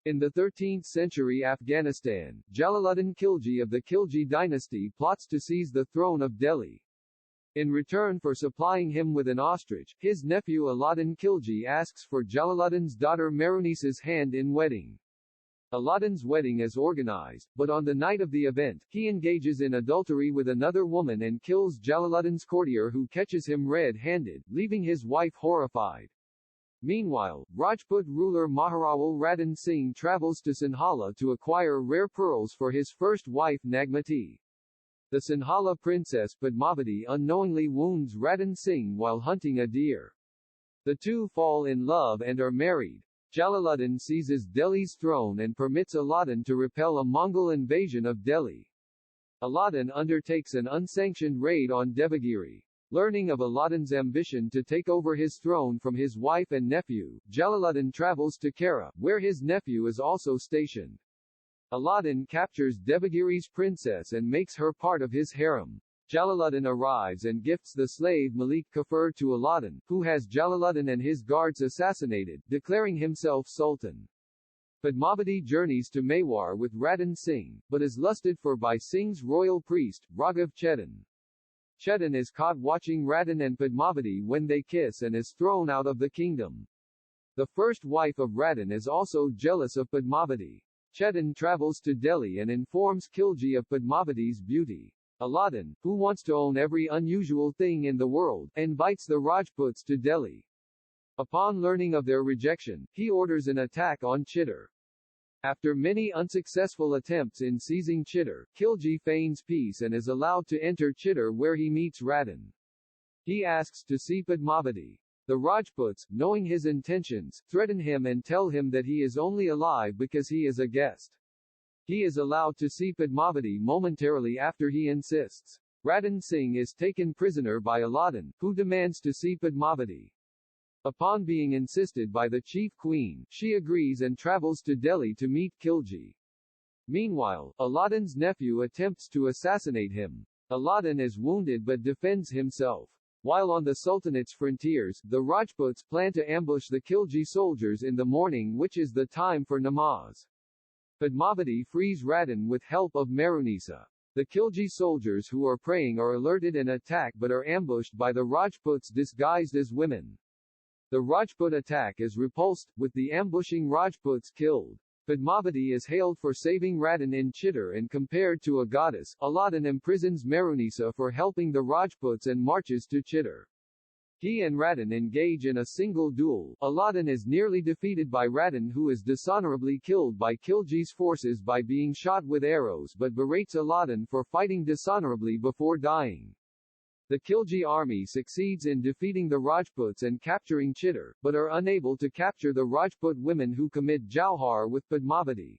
In the 13th century Afghanistan, Jalaluddin Khilji of the Khilji dynasty plots to seize the throne of Delhi. In return for supplying him with an ostrich, his nephew Alauddin Khilji asks for Jalaluddin's daughter Mehrunisa's hand in wedding. Alauddin's wedding is organized, but on the night of the event, he engages in adultery with another woman and kills Jalaluddin's courtier who catches him red-handed, leaving his wife horrified. Meanwhile, Rajput ruler Maharawal Ratan Singh travels to Sinhala to acquire rare pearls for his first wife Nagmati. The Sinhala princess Padmavati unknowingly wounds Ratan Singh while hunting a deer. The two fall in love and are married. Jalaluddin seizes Delhi's throne and permits Alauddin to repel a Mongol invasion of Delhi. Alauddin undertakes an unsanctioned raid on Devagiri. Learning of Alauddin's ambition to take over his throne from his wife and nephew, Jalaluddin travels to Kara, where his nephew is also stationed. Alauddin captures Devagiri's princess and makes her part of his harem. Jalaluddin arrives and gifts the slave Malik Kafur to Alauddin, who has Jalaluddin and his guards assassinated, declaring himself Sultan. Padmavati journeys to Mewar with Ratan Singh, but is lusted for by Singh's royal priest, Raghav Chetan. Chetan is caught watching Ratan and Padmavati when they kiss and is thrown out of the kingdom. The first wife of Ratan is also jealous of Padmavati. Chetan travels to Delhi and informs Khilji of Padmavati's beauty. Alauddin, who wants to own every unusual thing in the world, invites the Rajputs to Delhi. Upon learning of their rejection, he orders an attack on Chittor. After many unsuccessful attempts in seizing Chittor, Khilji feigns peace and is allowed to enter Chittor where he meets Ratan. He asks to see Padmavati. The Rajputs, knowing his intentions, threaten him and tell him that he is only alive because he is a guest. He is allowed to see Padmavati momentarily after he insists. Ratan Singh is taken prisoner by Alauddin, who demands to see Padmavati. Upon being insisted by the chief queen, she agrees and travels to Delhi to meet Khilji. Meanwhile, Alauddin's nephew attempts to assassinate him. Alauddin is wounded but defends himself. While on the Sultanate's frontiers, the Rajputs plan to ambush the Khilji soldiers in the morning, which is the time for namaz. Padmavati frees Ratan with help of Mehrunisa. The Khilji soldiers who are praying are alerted and attack but are ambushed by the Rajputs disguised as women. The Rajput attack is repulsed, with the ambushing Rajputs killed. Padmavati is hailed for saving Ratan in Chittor and compared to a goddess. Alauddin imprisons Mehrunisa for helping the Rajputs and marches to Chittor. He and Ratan engage in a single duel. Alauddin is nearly defeated by Ratan, who is dishonorably killed by Khilji's forces by being shot with arrows, but berates Alauddin for fighting dishonorably before dying. The Khilji army succeeds in defeating the Rajputs and capturing Chittor, but are unable to capture the Rajput women who commit jauhar with Padmavati.